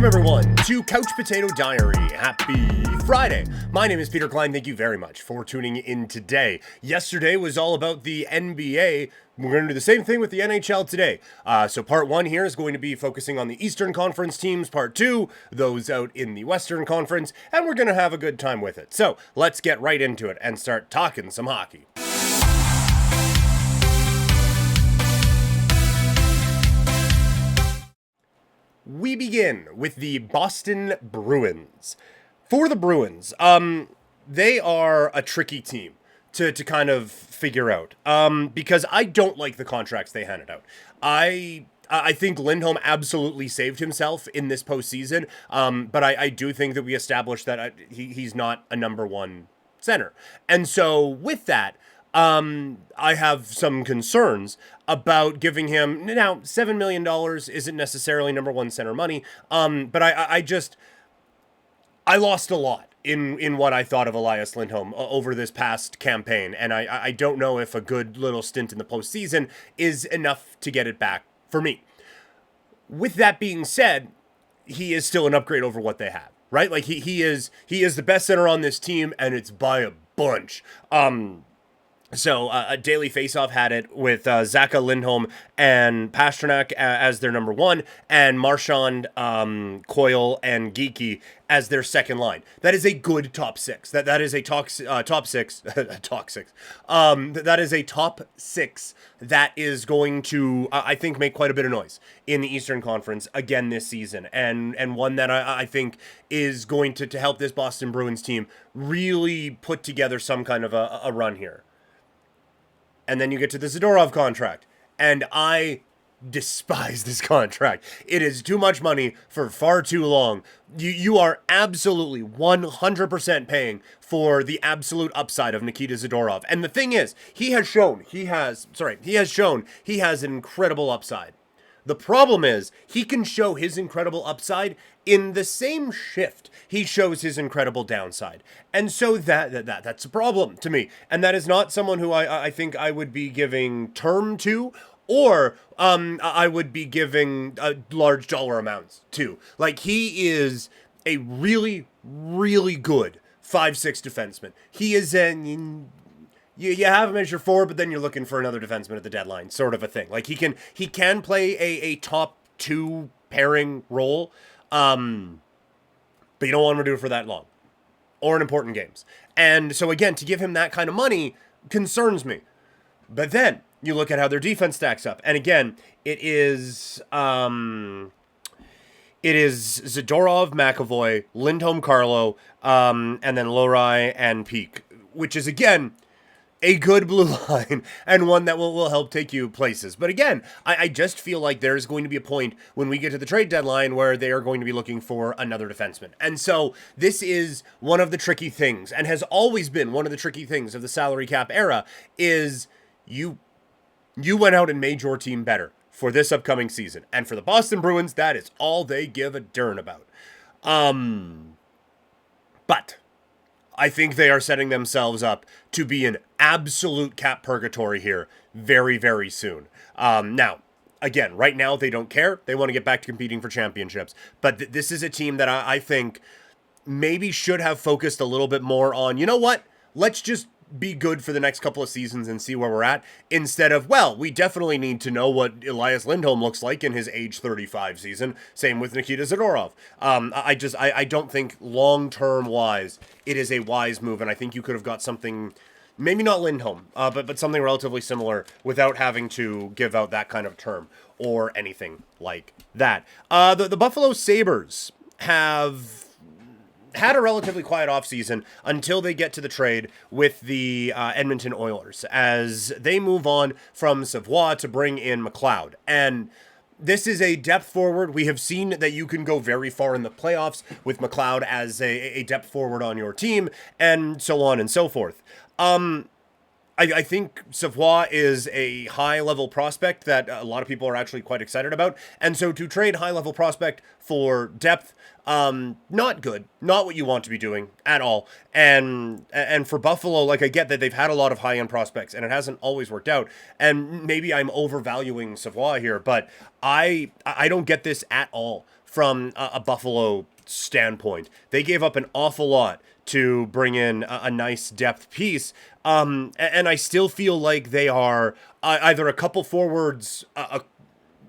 everyone, to Couch Potato Diary. Happy Friday. My name is Peter Klein. Thank you very much for tuning in today. Yesterday was all about the NBA. We're going to do the same thing with the NHL today. So part one here is going to be focusing on the Eastern Conference teams. Part two, those out in the Western Conference. And we're going to have a good time with it. So let's get right into it and start talking some hockey. We begin with the Boston Bruins. For the Bruins, they are a tricky team to kind of figure out because I don't like the contracts they handed out. I think Lindholm absolutely saved himself in this postseason, but I do think that we established that he's not a number one center. And so with that, I have some concerns about giving him, now, $7 million isn't necessarily number one center money, but I lost a lot in what I thought of Elias Lindholm over this past campaign, and I don't know if a good little stint in the postseason is enough to get it back for me. With that being said, he is still an upgrade over what they have, right? Like, he is the best center on this team, and it's by a bunch. So Daily Faceoff had it with Zaka, Lindholm, and Pasternak as their number one, and Marchand, Coyle, and Geekie as their second line. That is a good top six. That is a top six. That is a top six that is going to, I think, make quite a bit of noise in the Eastern Conference again this season, and one that I think is going to help this Boston Bruins team really put together some kind of a run here. And then you get to the Zadorov contract. And I despise this contract. It is too much money for far too long. You are absolutely 100% paying for the absolute upside of Nikita Zadorov. And the thing is, he has shown he has an incredible upside. The problem is, he can show his incredible upside in the same shift he shows his incredible downside. And so that's a problem to me. And that is not someone who I think I would be giving term to, or I would be giving large dollar amounts to. Like, he is a really, really good 5'6" defenseman. He is You have him as your forward, but then you're looking for another defenseman at the deadline, sort of a thing. Like, he can play a top two pairing role, but you don't want him to do it for that long, or in important games. And so again, to give him that kind of money concerns me. But then you look at how their defense stacks up, and again, it is Zadorov, McAvoy, Lindholm, Carlo, and then Lohrei and Peak, which is again a good blue line, and one that will help take you places. But again, I just feel like there's going to be a point when we get to the trade deadline where they are going to be looking for another defenseman. And so this is one of the tricky things, and has always been one of the tricky things of the salary cap era, is you went out and made your team better for this upcoming season. And for the Boston Bruins, that is all they give a darn about. But I think they are setting themselves up to be in absolute cap purgatory here very, very soon. Now, again, right now they don't care. They want to get back to competing for championships. But this is a team that I think maybe should have focused a little bit more on, you know what? Let's just be good for the next couple of seasons and see where we're at, instead of, well, we definitely need to know what Elias Lindholm looks like in his age 35 season. Same with Nikita Zadorov. I don't think long-term wise it is a wise move, and I think you could have got something, maybe not Lindholm, but something relatively similar without having to give out that kind of term or anything like that. The Buffalo Sabres have had a relatively quiet offseason until they get to the trade with the Edmonton Oilers, as they move on from Savoie to bring in McLeod. And this is a depth forward. We have seen that you can go very far in the playoffs with McLeod as a depth forward on your team, and so on and so forth. I think Savoie is a high-level prospect that a lot of people are actually quite excited about. And so to trade high-level prospect for depth, not good. Not what you want to be doing at all. And for Buffalo, like, I get that they've had a lot of high-end prospects, and it hasn't always worked out. And maybe I'm overvaluing Savoie here, but I don't get this at all from a Buffalo standpoint. They gave up an awful lot to bring in a nice depth piece. And I still feel like they are either a couple forwards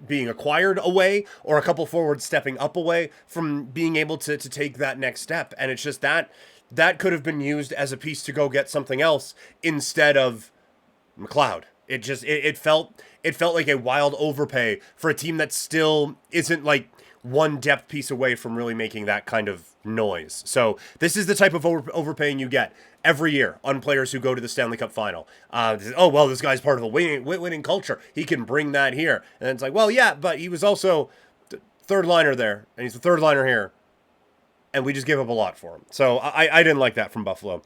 being acquired away or a couple forwards stepping up away from being able to take that next step. And it's just that could have been used as a piece to go get something else instead of McLeod. It felt like a wild overpay for a team that still isn't like one depth piece away from really making that kind of noise. So this is the type of overpaying you get every year on players who go to the Stanley Cup final. Oh, well, this guy's part of a winning culture. He can bring that here. And it's like, well, yeah, but he was also the third liner there, and he's the third liner here. And we just gave up a lot for him. So I didn't like that from Buffalo.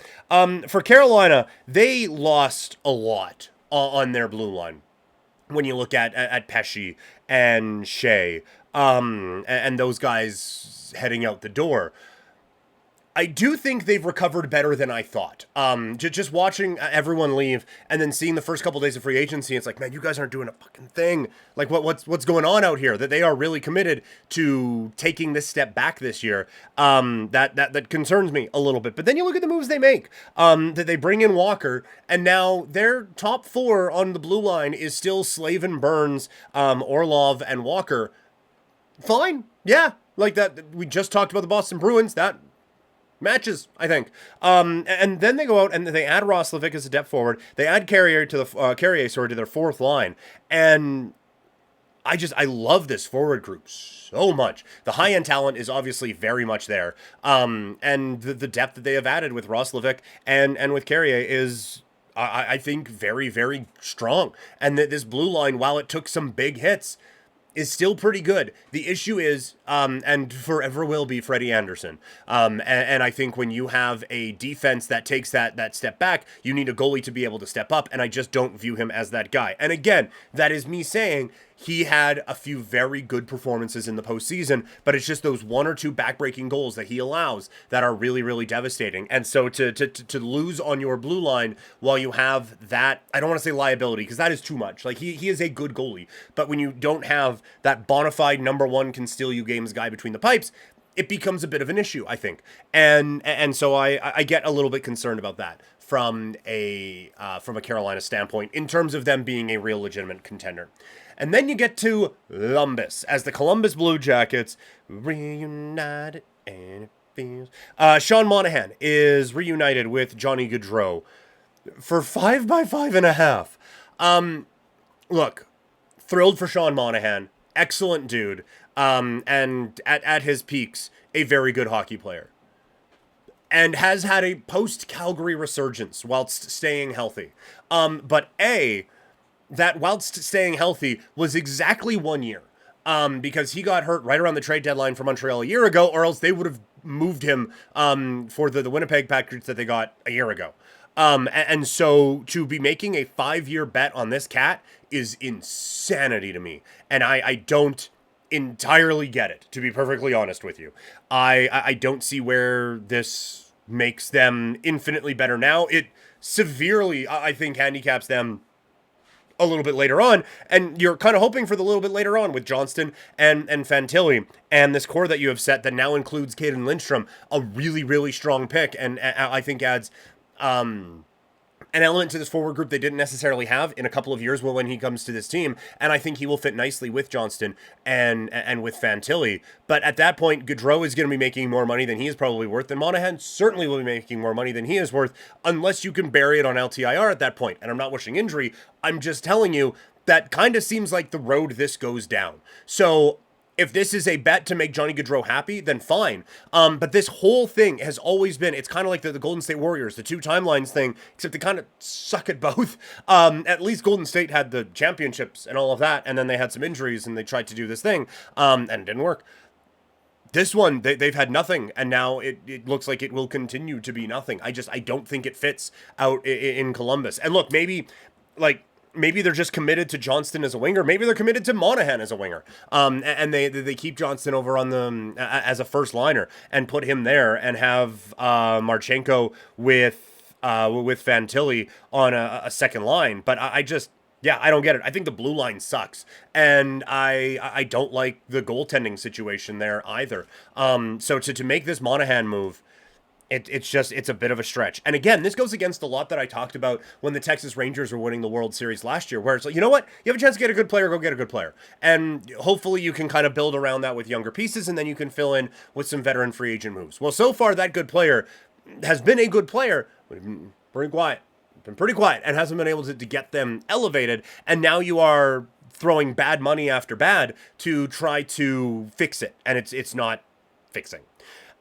For Carolina, they lost a lot on their blue line. When you look at Pesce and Shea, and those guys heading out the door, I do think they've recovered better than I thought. Just watching everyone leave and then seeing the first couple days of free agency, it's like, man, you guys aren't doing a fucking thing. Like, what's going on out here? That they are really committed to taking this step back this year. That concerns me a little bit. But then you look at the moves they make. That they bring in Walker, and now their top four on the blue line is still Slavin, Burns, Orlov, and Walker. Fine, yeah, like that. We just talked about the Boston Bruins. That matches, I think. And then they go out and they add Roslovic as a depth forward. They add Carrier to their fourth line. And I love this forward group so much. The high-end talent is obviously very much there. And the depth that they have added with Roslovic and with Carrier is, I think, very, very strong. And that this blue line, while it took some big hits, is still pretty good. The issue is, and forever will be, Freddie Anderson. And I think when you have a defense that takes that step back, you need a goalie to be able to step up, and I just don't view him as that guy. And again, that is me saying he had a few very good performances in the postseason, but it's just those one or two backbreaking goals that he allows that are really, really devastating. And so to lose on your blue line while you have that, I don't want to say liability, because that is too much. Like, he is a good goalie, but when you don't have that bona fide number one can steal you games guy between the pipes, it becomes a bit of an issue, I think. And so I get a little bit concerned about that from a Carolina standpoint in terms of them being a real legitimate contender. And then you get to Columbus, as the Columbus Blue Jackets reunited, and it feels... Sean Monahan is reunited with Johnny Gaudreau for 5x5.5. Look, thrilled for Sean Monahan. Excellent dude. And at his peaks, a very good hockey player. And has had a post-Calgary resurgence whilst staying healthy. But that whilst staying healthy was exactly 1 year. Because he got hurt right around the trade deadline for Montreal a year ago, or else they would have moved him for the Winnipeg package that they got a year ago. And so to be making a 5-year bet on this cat is insanity to me. And I don't entirely get it, to be perfectly honest with you. I don't see where this makes them infinitely better now. It severely, I think, handicaps them a little bit later on, and you're kind of hoping for the little bit later on with Johnston and Fantilli, and this core that you have set that now includes Caden Lindstrom, a really, really strong pick, and I think adds an element to this forward group they didn't necessarily have in a couple of years when he comes to this team, and I think he will fit nicely with Johnston and with Fantilli. But at that point, Gaudreau is going to be making more money than he is probably worth, and Monahan certainly will be making more money than he is worth, unless you can bury it on LTIR at that point. And I'm not wishing injury, I'm just telling you that kind of seems like the road this goes down. So if this is a bet to make Johnny Gaudreau happy, then fine. But this whole thing has always been, it's kind of like the Golden State Warriors, the two timelines thing, except they kind of suck at both. At least Golden State had the championships and all of that, and then they had some injuries and they tried to do this thing, and it didn't work. This one, they've had nothing, and now it looks like it will continue to be nothing. I don't think it fits out in Columbus. And look, maybe they're just committed to Johnston as a winger. Maybe they're committed to Monahan as a winger. And they keep Johnston over on the as a first liner and put him there and have Marchenko with Fantilli on a second line. But I just Yeah, I don't get it. I think the blue line sucks, and I don't like the goaltending situation there either. So to make this Monahan move, it's a bit of a stretch. And again, this goes against a lot that I talked about when the Texas Rangers were winning the World Series last year, where it's like, you know what? You have a chance to get a good player, go get a good player. And hopefully you can kind of build around that with younger pieces, and then you can fill in with some veteran free agent moves. Well, so far, that good player has been a good player, but pretty quiet. Been pretty quiet and hasn't been able to get them elevated. And now you are throwing bad money after bad to try to fix it. And it's not fixing.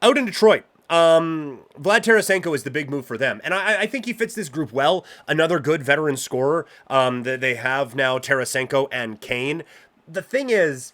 Out in Detroit, Vlad Tarasenko is the big move for them. And I think he fits this group well. Another good veteran scorer. They have now Tarasenko and Kane. The thing is,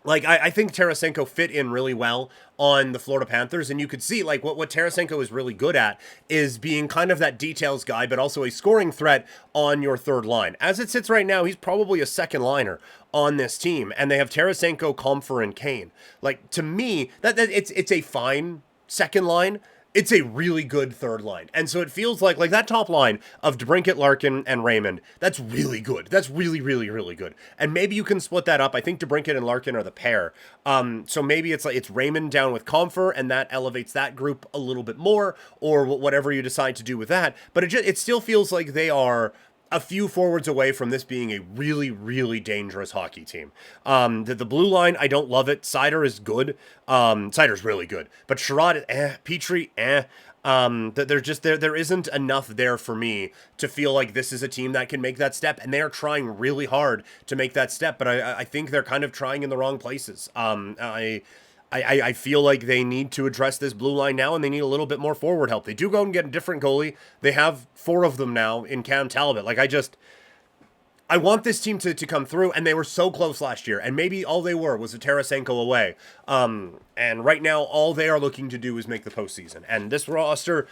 like, I think Tarasenko fit in really well on the Florida Panthers, and you could see, like, what Tarasenko is really good at is being kind of that details guy, but also a scoring threat on your third line. As it sits right now, he's probably a second liner on this team, and they have Tarasenko, Comfer, and Kane. Like, to me, that it's a fine second line. It's a really good third line. And so it feels like that top line of DeBrincat, Larkin, and Raymond, that's really good. That's really, really, really good. And maybe you can split that up. I think DeBrincat and Larkin are the pair. So maybe it's Raymond down with Comfer, and that elevates that group a little bit more, or whatever you decide to do with that. But it still feels like they are a few forwards away from this being a really, really dangerous hockey team. The blue line, I don't love it. Seider is good. Seider's really good. But Sherrod, Petrie, there isn't enough there for me to feel like this is a team that can make that step, and they are trying really hard to make that step, but I think they're kind of trying in the wrong places. I feel like they need to address this blue line now, and they need a little bit more forward help. They do go and get a different goalie. They have 4 of them now in Cam Talbot. Like, I want this team to come through, and they were so close last year, and maybe all they were was a Tarasenko away. And right now, all they are looking to do is make the postseason. And this roster,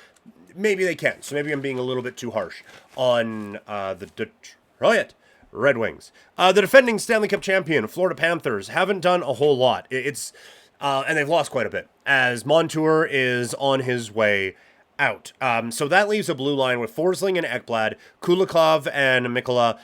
maybe they can. So maybe I'm being a little bit too harsh on the Detroit Red Wings. The defending Stanley Cup champion, Florida Panthers, haven't done a whole lot. And they've lost quite a bit, as Montour is on his way out. So that leaves a blue line with Forsling and Ekblad, Kulikov and Mikkola,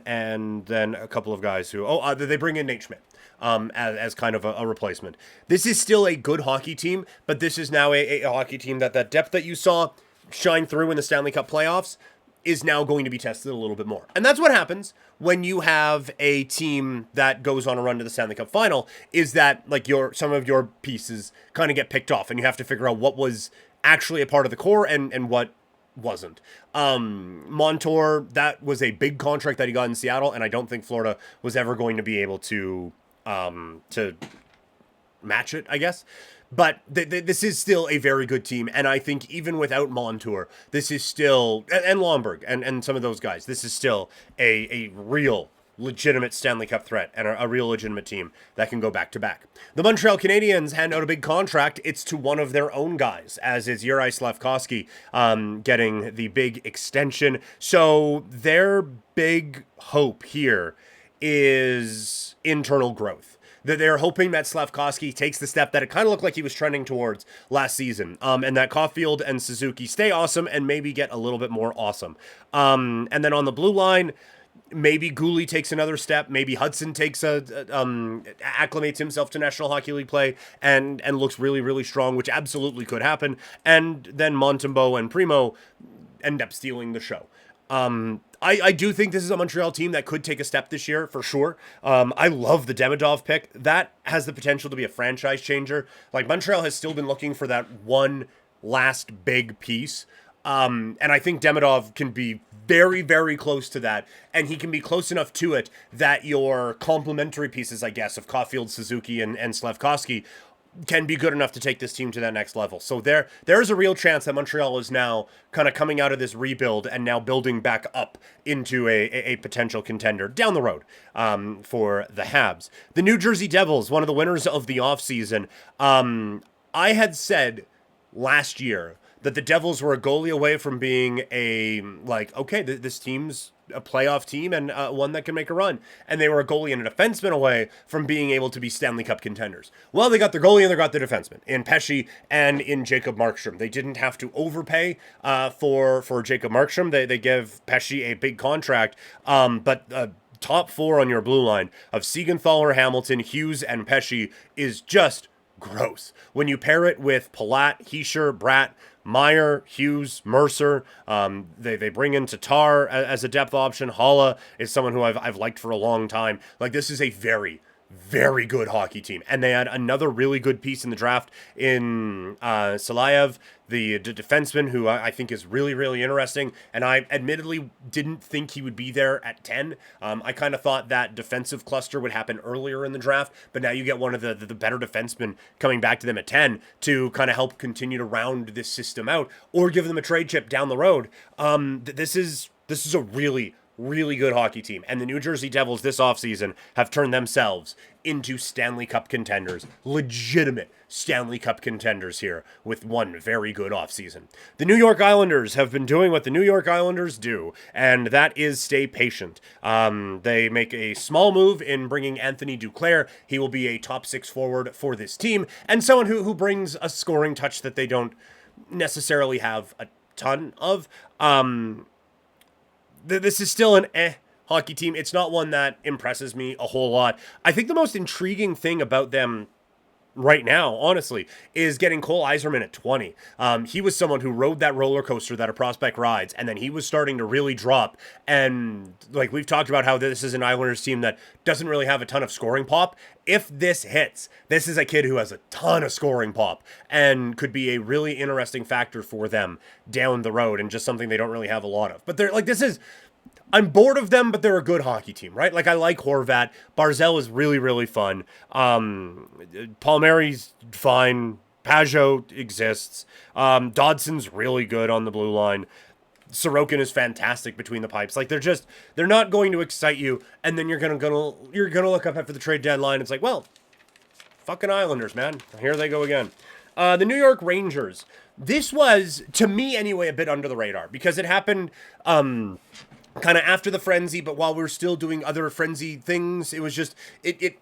and then a couple of guys who... they bring in Nate Schmidt as kind of a replacement. This is still a good hockey team, but this is now a hockey team that depth that you saw shine through in the Stanley Cup playoffs is now going to be tested a little bit more. And that's what happens when you have a team that goes on a run to the Stanley Cup final, is that like some of your pieces kind of get picked off, and you have to figure out what was actually a part of the core and what wasn't. Montour, that was a big contract that he got in Seattle, and I don't think Florida was ever going to be able to match it, I guess. But this is still a very good team, and I think even without Montour, this is still, and Lomberg, and some of those guys, this is still a real, legitimate Stanley Cup threat, and a real legitimate team that can go back-to-back. The Montreal Canadiens hand out a big contract. It's to one of their own guys, as is Juraj Slafkovsky getting the big extension. So their big hope here is internal growth. That they're hoping that Slafkovsky takes the step that it kind of looked like he was trending towards last season, and that Caulfield and Suzuki stay awesome and maybe get a little bit more awesome. And then on the blue line, maybe Gooley takes another step. Maybe Hudson takes acclimates himself to National Hockey League play and looks really, really strong, which absolutely could happen. And then Montembeault and Primo end up stealing the show. I do think this is a Montreal team that could take a step this year, for sure. I love the Demidov pick. That has the potential to be a franchise changer. Like, Montreal has still been looking for that one last big piece. And I think Demidov can be very, very close to that. And he can be close enough to it that your complementary pieces, I guess, of Caulfield, Suzuki, and Slafkovsky can be good enough to take this team to that next level. So there's a real chance that Montreal is now kind of coming out of this rebuild and now building back up into a potential contender down the road for the Habs. The New Jersey Devils, one of the winners of the offseason. I had said last year that the Devils were a goalie away from being okay, this team's a playoff team and one that can make a run. And they were a goalie and a defenseman away from being able to be Stanley Cup contenders. Well, they got their goalie and they got their defenseman in Pesce and in Jacob Markstrom. They didn't have to overpay for Jacob Markstrom. They give Pesce a big contract, but top four on your blue line of Siegenthaler, Hamilton, Hughes, and Pesce is just gross. When you pair it with Palat, Heischer, Bratt, Meyer, Hughes, Mercer, they bring in Tatar as a depth option. Holla is someone who I've liked for a long time. Like, this is a very, very good hockey team. And they had another really good piece in the draft in Salayev, the defenseman, who I think is really, really interesting. And I admittedly didn't think he would be there at 10. I kind of thought that defensive cluster would happen earlier in the draft, but now you get one of the better defensemen coming back to them at 10 to kind of help continue to round this system out or give them a trade chip down the road. This is a really, really good hockey team. And the New Jersey Devils this offseason have turned themselves into Stanley Cup contenders. Legitimate Stanley Cup contenders here with one very good offseason. The New York Islanders have been doing what the New York Islanders do, and that is stay patient. They make a small move in bringing Anthony Duclair. He will be a top 6 forward for this team, and someone who brings a scoring touch that they don't necessarily have a ton of. This is still an hockey team. It's not one that impresses me a whole lot. I think the most intriguing thing about them right now, honestly, is getting Cole Eiserman at 20. He was someone who rode that roller coaster that a prospect rides, and then he was starting to really drop. And like we've talked about how this is an Islanders team that doesn't really have a ton of scoring pop. If this hits, this is a kid who has a ton of scoring pop and could be a really interesting factor for them down the road, and just something they don't really have a lot of. But they're like, I'm bored of them, but they're a good hockey team, right? Like, I like Horvat. Barzell is really, really fun. Palmieri's fine. Pajot exists. Dodson's really good on the blue line. Sorokin is fantastic between the pipes. Like, they're not going to excite you, and then you're gonna look up after the trade deadline. It's like, well, fucking Islanders, man. Here they go again. The New York Rangers. This was, to me anyway, a bit under the radar because it happened kind of after the frenzy, but while we were still doing other frenzy things. It was just it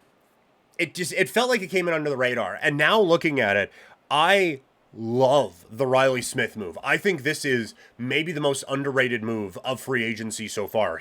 felt like it came in under the radar. And now looking at it, I love the Riley Smith move. I think this is maybe the most underrated move of free agency so far.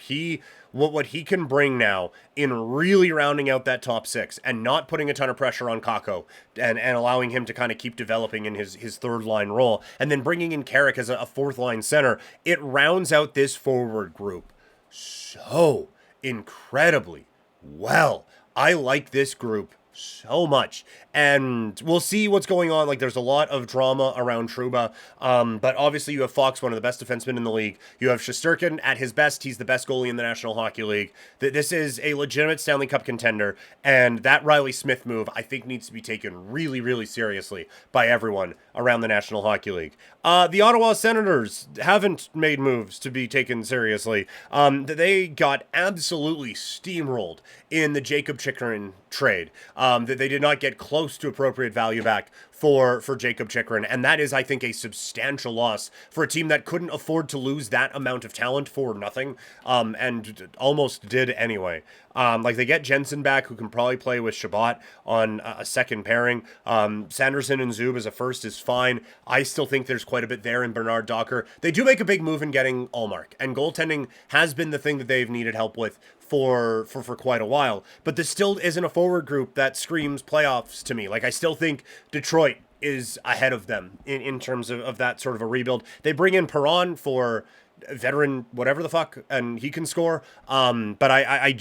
What he can bring now in really rounding out that top 6 and not putting a ton of pressure on Kakko and allowing him to kind of keep developing in his third line role, and then bringing in Carrick as a fourth line center, it rounds out this forward group so incredibly well. I like this group so much, and we'll see what's going on. Like, there's a lot of drama around Trouba, but obviously you have Fox, one of the best defensemen in the league. You have Shesterkin at his best. He's the best goalie in the National Hockey League. This is a legitimate Stanley Cup contender, and that Riley Smith move, I think, needs to be taken really, really seriously by everyone around the National Hockey League. The Ottawa Senators haven't made moves to be taken seriously. They got absolutely steamrolled in the Jacob Chychrun trade. That they did not get close to appropriate value back for Jacob Chychrun, and that is, I think, a substantial loss for a team that couldn't afford to lose that amount of talent for nothing, and almost did anyway. Like, they get Jensen back, who can probably play with Shabbat on a second pairing. Sanderson and Zub as a first is fine. I still think there's quite a bit there in Bernard Docker. They do make a big move in getting Allmark, and goaltending has been the thing that they've needed help with for quite a while. But this still isn't a forward group that screams playoffs to me. Like, I still think Detroit is ahead of them in terms of that sort of a rebuild. They bring in Perron for veteran whatever the fuck, and he can score. But I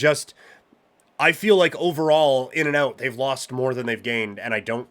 feel like overall, in and out, they've lost more than they've gained, and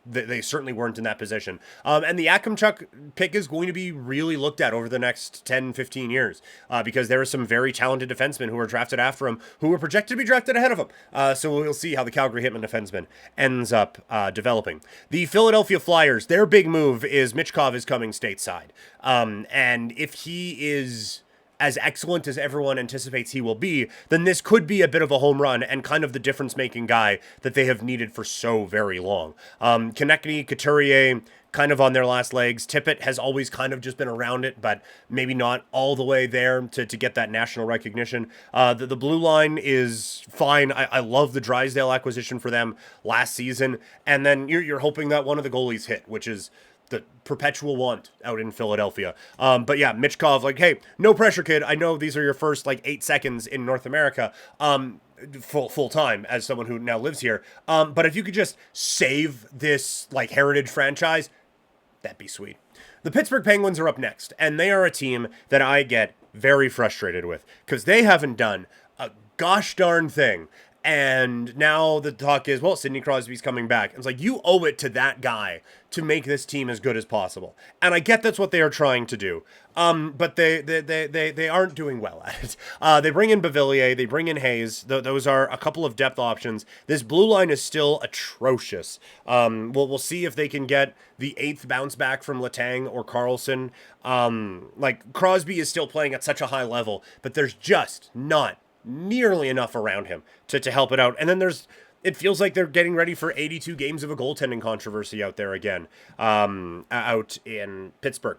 they certainly weren't in that position. And the Akimchuk pick is going to be really looked at over the next 10, 15 years because there are some very talented defensemen who were drafted after him who were projected to be drafted ahead of him. So we'll see how the Calgary Hitmen defenseman ends up developing. The Philadelphia Flyers, their big move is Michkov is coming stateside. And if he is as excellent as everyone anticipates he will be, then this could be a bit of a home run and kind of the difference-making guy that they have needed for so very long. Konechny, Couturier, kind of on their last legs. Tippett has always kind of just been around it, but maybe not all the way there to get that national recognition. The blue line is fine. I love the Drysdale acquisition for them last season. And then you're hoping that one of the goalies hit, which is the perpetual want out in Philadelphia. But yeah, Michkov, like, hey, no pressure, kid. I know these are your first, 8 seconds in North America. Full time as someone who now lives here. But if you could just save this, heritage franchise, that'd be sweet. The Pittsburgh Penguins are up next, and they are a team that I get very frustrated with because they haven't done a gosh darn thing. And now the talk is, well, Sidney Crosby's coming back. It's like, you owe it to that guy to make this team as good as possible. And I get that's what they are trying to do. But they aren't doing well at it. They bring in Beauvillier, they bring in Hayes. Those are a couple of depth options. This blue line is still atrocious. We'll see if they can get the 8th bounce back from Letang or Carlson. Crosby is still playing at such a high level, but there's just not nearly enough around him to help it out. And then it feels like they're getting ready for 82 games of a goaltending controversy out there again, out in Pittsburgh.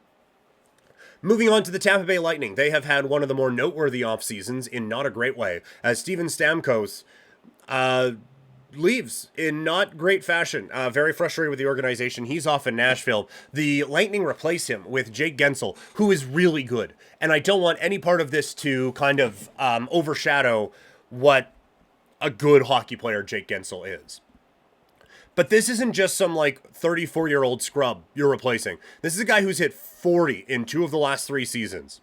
Moving on to the Tampa Bay Lightning, they have had one of the more noteworthy off seasons in not a great way, as Steven Stamkos leaves in not great fashion. Very frustrated with the organization. He's off in Nashville. The Lightning replace him with Jake Gensel, who is really good. And I don't want any part of this to kind of overshadow what a good hockey player Jake Gensel is. But this isn't just some 34-year-old scrub you're replacing. This is a guy who's hit 40 in 2 of the last 3 seasons.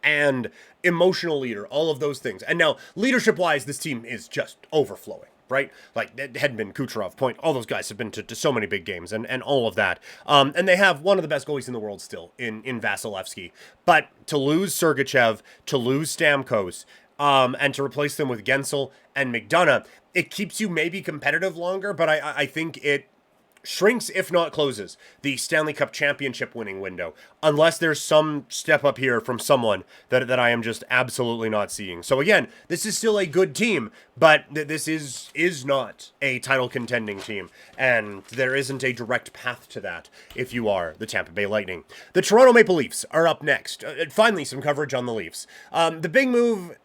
And emotional leader, all of those things. And now, leadership-wise, this team is just overflowing. Right? Hedman, Kucherov, Point, all those guys have been to so many big games and all of that. And they have one of the best goalies in the world still in Vasilevsky. But to lose Sergachev, to lose Stamkos, and to replace them with Gensel and McDonough, it keeps you maybe competitive longer, but I think it shrinks, if not closes, the Stanley Cup championship winning window, unless there's some step up here from someone that I am just absolutely not seeing. So again, this is still a good team, but this is not a title contending team, and there isn't a direct path to that if you are the Tampa Bay Lightning. The Toronto Maple Leafs are up next. Finally, some coverage on the Leafs. The big move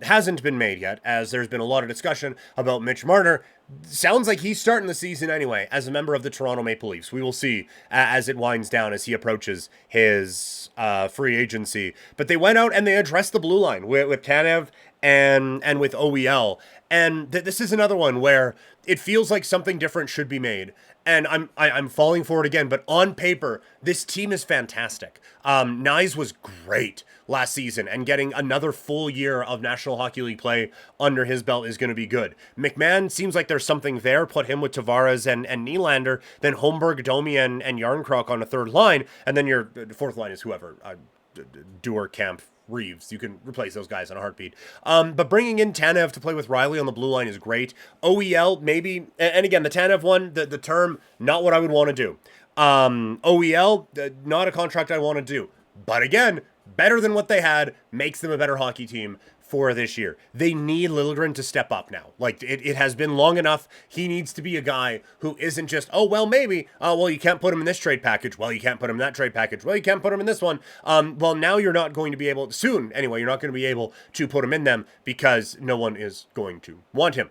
hasn't been made yet, as there's been a lot of discussion about Mitch Marner. Sounds like he's starting the season anyway as a member of the Toronto Maple Leafs. We will see as it winds down, as he approaches his free agency. But they went out and they addressed the blue line with Tanev and with OEL. And this is another one where it feels like something different should be made. And I'm falling for it again, but on paper, this team is fantastic. Nyes was great last season, and getting another full year of National Hockey League play under his belt is going to be good. McMahon seems like there's something there. Put him with Tavares and Nylander, then Holmberg, Domi, and Yarncroc on a third line, and then your fourth line is whoever. Dewar, Camp, Reeves. You can replace those guys in a heartbeat. But bringing in Tanev to play with Riley on the blue line is great. OEL, maybe, and again, the Tanev one, the term, not what I would want to do. OEL, not a contract I want to do. But again, better than what they had, makes them a better hockey team for this year. They need Liljegren to step up now. It has been long enough. He needs to be a guy who isn't just, oh, well, maybe. Well, you can't put him in this trade package. Well, you can't put him in that trade package. Well, you can't put him in this one. Well, now you're not going to be able, soon anyway, you're not going to be able to put him in them because no one is going to want him.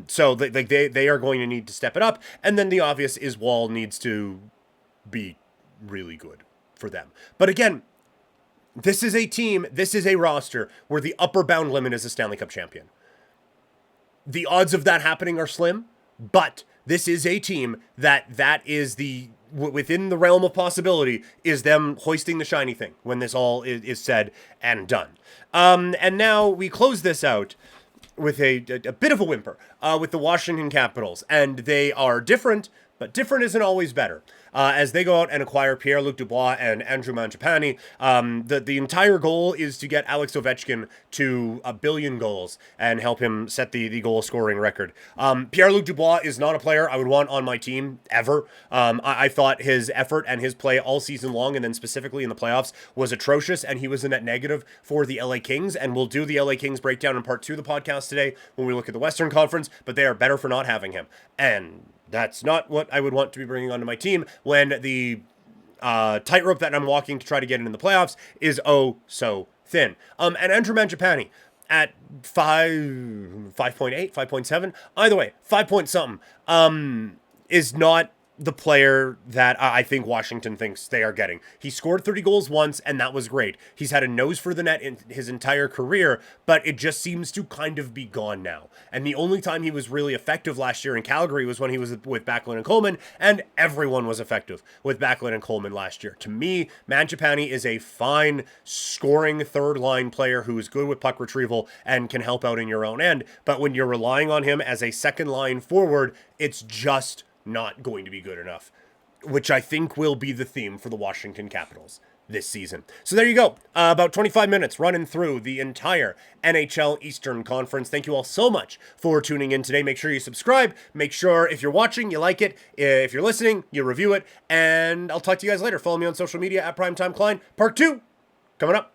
So they are going to need to step it up. And then the obvious is Wall needs to be really good for them. But again, this is a team, this is a roster where the upper bound limit is a Stanley Cup champion. The odds of that happening are slim, but this is a team that is within the realm of possibility, is them hoisting the shiny thing when this all is said and done. And now we close this out with a bit of a whimper with the Washington Capitals, and they are different, but different isn't always better. As they go out and acquire Pierre-Luc Dubois and Andrew Mangiapane, the entire goal is to get Alex Ovechkin to 1 billion goals and help him set the goal-scoring record. Pierre-Luc Dubois is not a player I would want on my team, ever. I thought his effort and his play all season long, and then specifically in the playoffs, was atrocious, and he was a net negative for the LA Kings, and we'll do the LA Kings breakdown in part 2 of the podcast today when we look at the Western Conference, but they are better for not having him. And That's not what I would want to be bringing onto my team when the tightrope that I'm walking to try to get into the playoffs is oh so thin. And Andrew Mangiapane at 5.8, 5.7, either way, 5 point something, is not the player that I think Washington thinks they are getting. He scored 30 goals once, and that was great. He's had a nose for the net in his entire career, but it just seems to kind of be gone now. And the only time he was really effective last year in Calgary was when he was with Backlund and Coleman, and everyone was effective with Backlund and Coleman last year. To me, Mangiapane is a fine scoring third-line player who is good with puck retrieval and can help out in your own end, but when you're relying on him as a second-line forward, it's just not going to be good enough, which I think will be the theme for the Washington Capitals this season. So there you go. About 25 minutes running through the entire NHL Eastern Conference. Thank you all so much for tuning in today. Make sure you subscribe. Make sure if you're watching, you like it. If you're listening, you review it. And I'll talk to you guys later. Follow me on social media at Primetime Klein. Part 2 coming up.